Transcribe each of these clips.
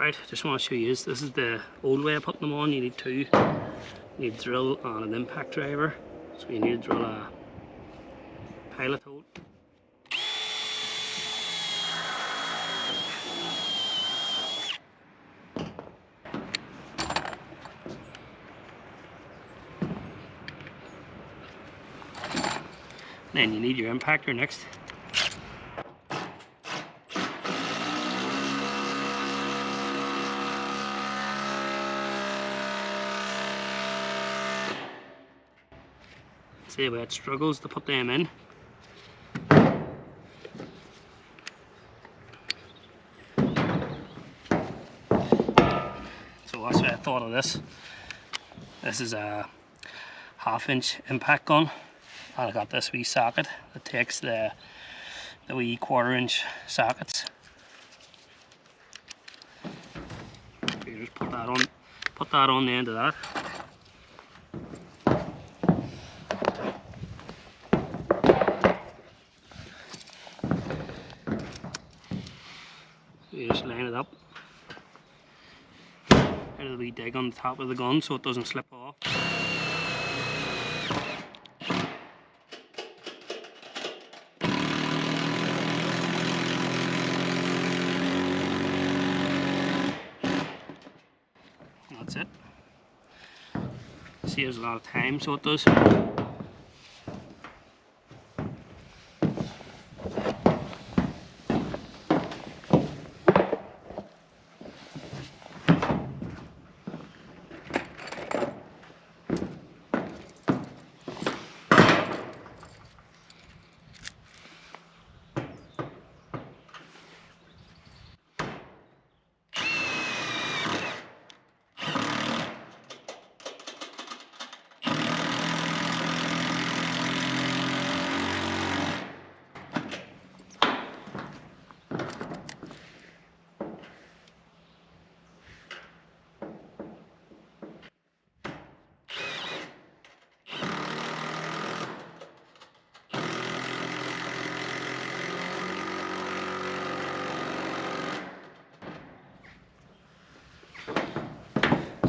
Alright, just want to show you this is the old way of putting them on. You need two. You need a drill and an impact driver. So you need to drill a pilot hole. Then you need your impactor next. See the way it struggles to put them in. So that's what I thought of this. This is a 1/2-inch impact gun, and I got this wee socket that takes the wee 1/4-inch sockets. So you just put that on the end of that. You just line it up. There's a wee dig on the top of the gun so it doesn't slip off. And that's it. Saves a lot of time, so it does.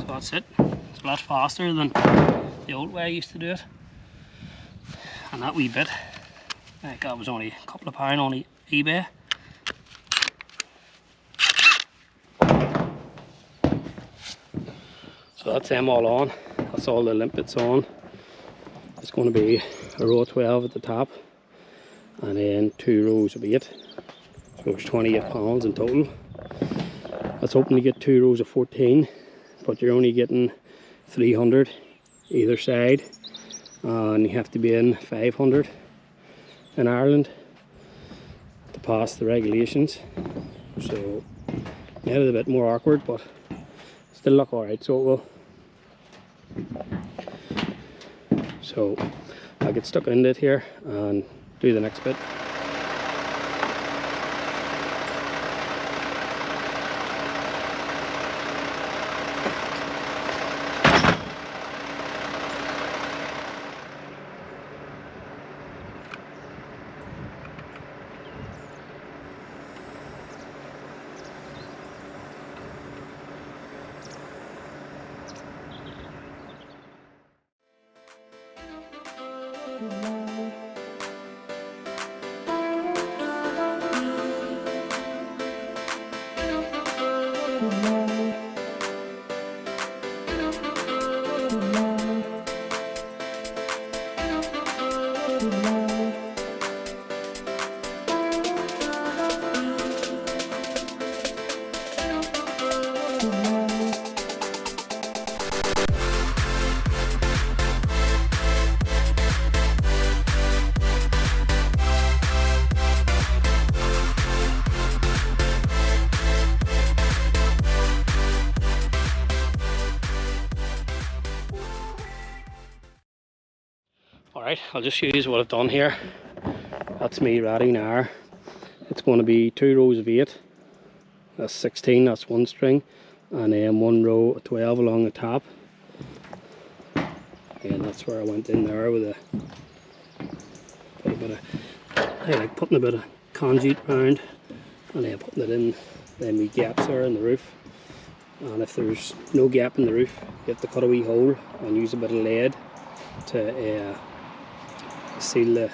That's it. It's a lot faster than the old way I used to do it. And that wee bit, like that was only a couple of pound on eBay. So that's them all on. That's all the limpets on. It's going to be a row of 12 at the top, and then 2 rows of 8. So it's 28 pounds in total. I was hoping to get 2 rows of 14. But you're only getting 300 either side, and you have to be in 500 in Ireland to pass the regulations. So yeah, it's a bit more awkward, but still look alright, so it will. So I'll get stuck into it here and do the next bit. Alright, I'll just show you what I've done here. That's me ratting now. It's going to be 2 rows of 8. That's 16, that's 1 string. And then 1 row of 12 along the top. And that's where I went in there with I like putting a bit of conduit round, and then putting it in them wee gaps there in the roof. and if there's no gap in the roof, you have to cut a wee hole and use a bit of lead to seal it.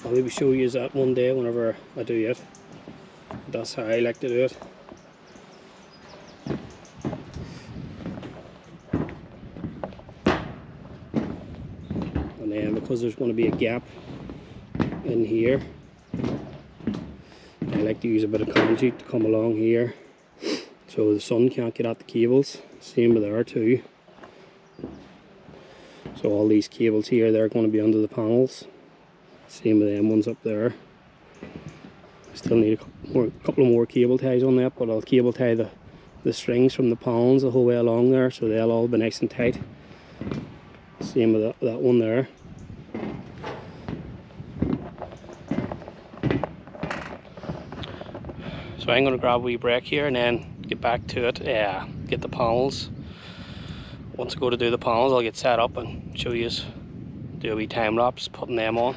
I'll maybe show you that one day whenever I do it. That's how I like to do it. And then because there's going to be a gap in here, I like to use a bit of concrete to come along here so the sun can't get at the cables. Same with there too. So all these cables here, they're going to be under the panels. Same with them ones up there. Still need a couple more cable ties on that, but I'll cable tie the strings from the panels the whole way along there, so they'll all be nice and tight. Same with that one there. So I'm going to grab a wee break here and then get back to it, get the panels. Once I go to do the panels, I'll get set up and show you, do a wee time lapse putting them on.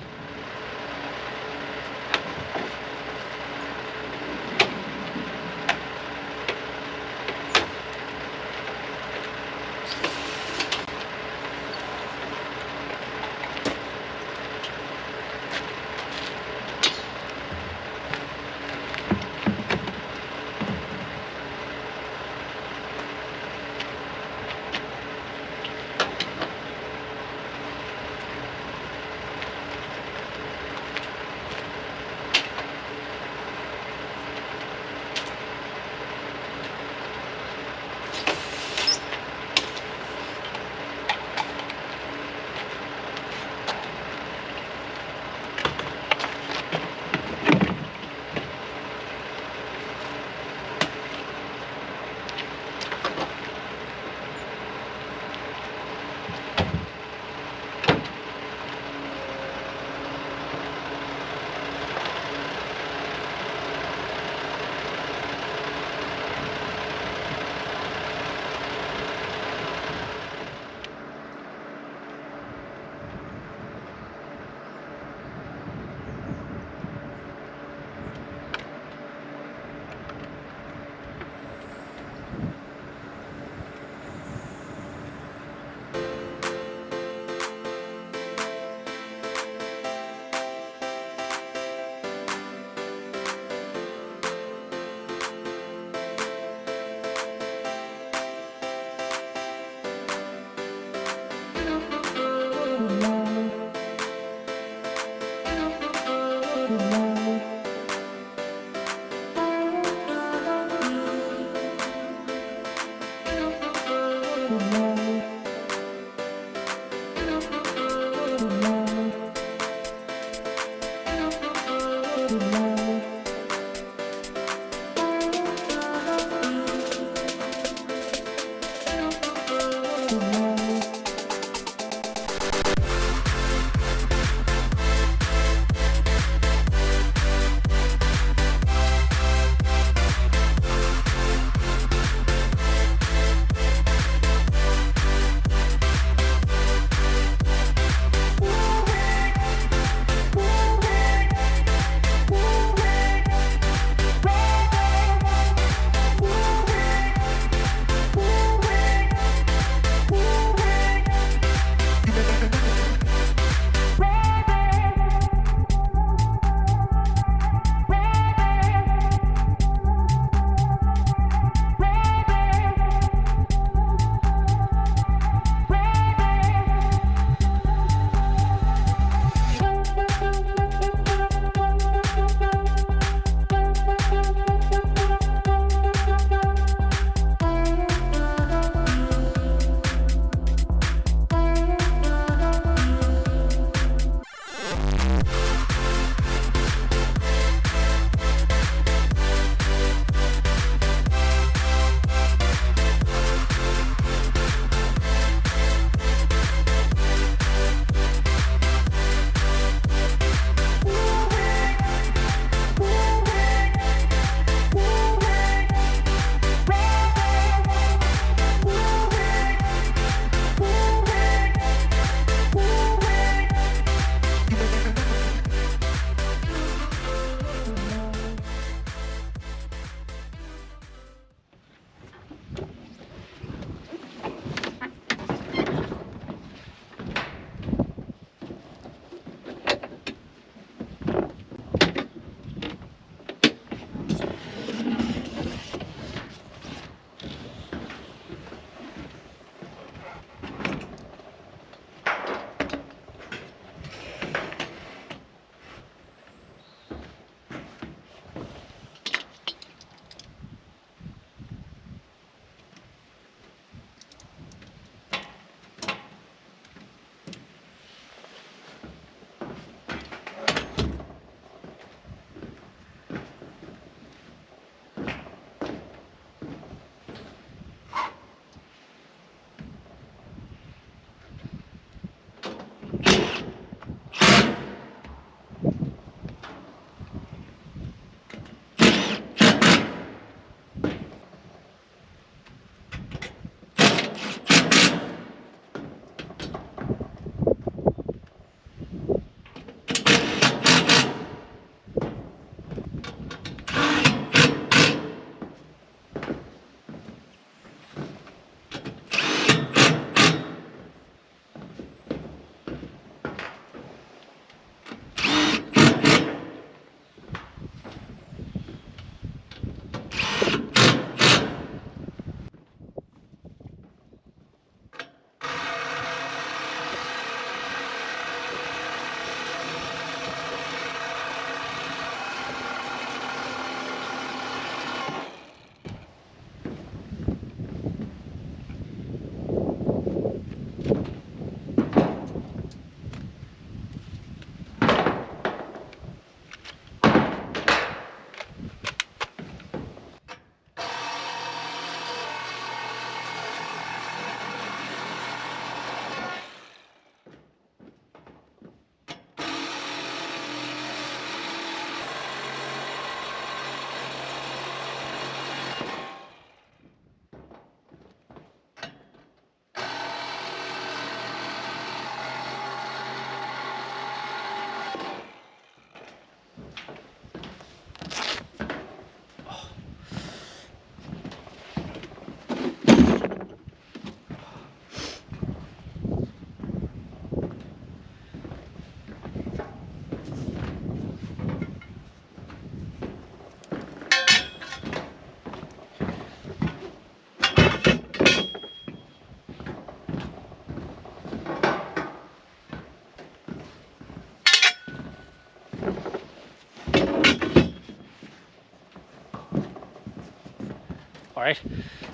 Alright,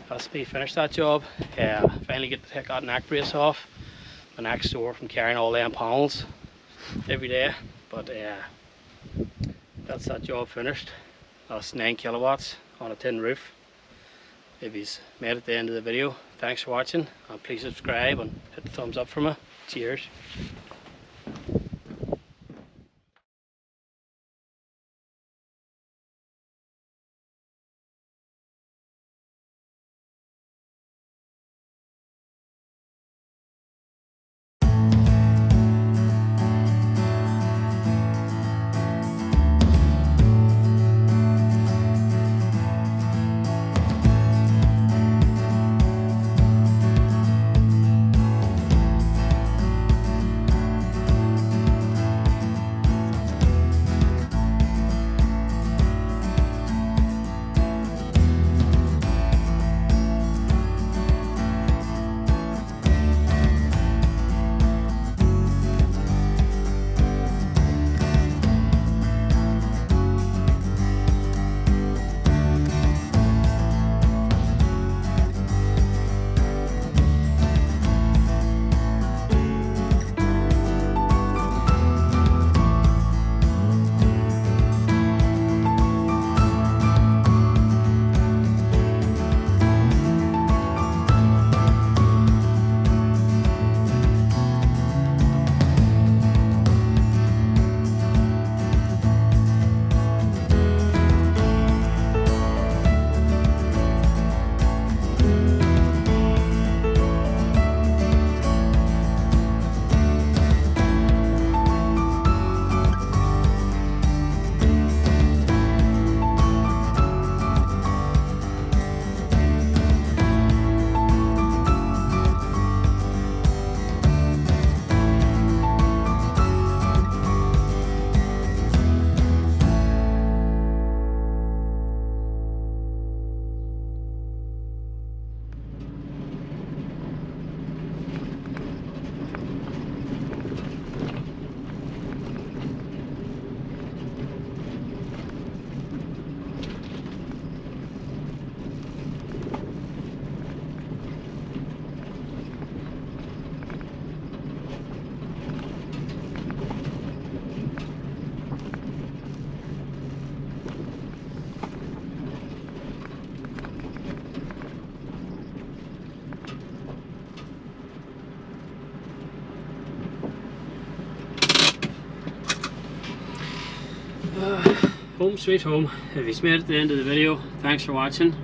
that's me finished that job. Finally get to take that neck brace off. My neck's sore from carrying all them panels every day. But that's that job finished. That's 9 kilowatts on a tin roof. If you've made it to the end of the video, thanks for watching, and please subscribe and hit the thumbs up for me. Cheers. Home sweet home. If you've made it to the end of the video, thanks for watching.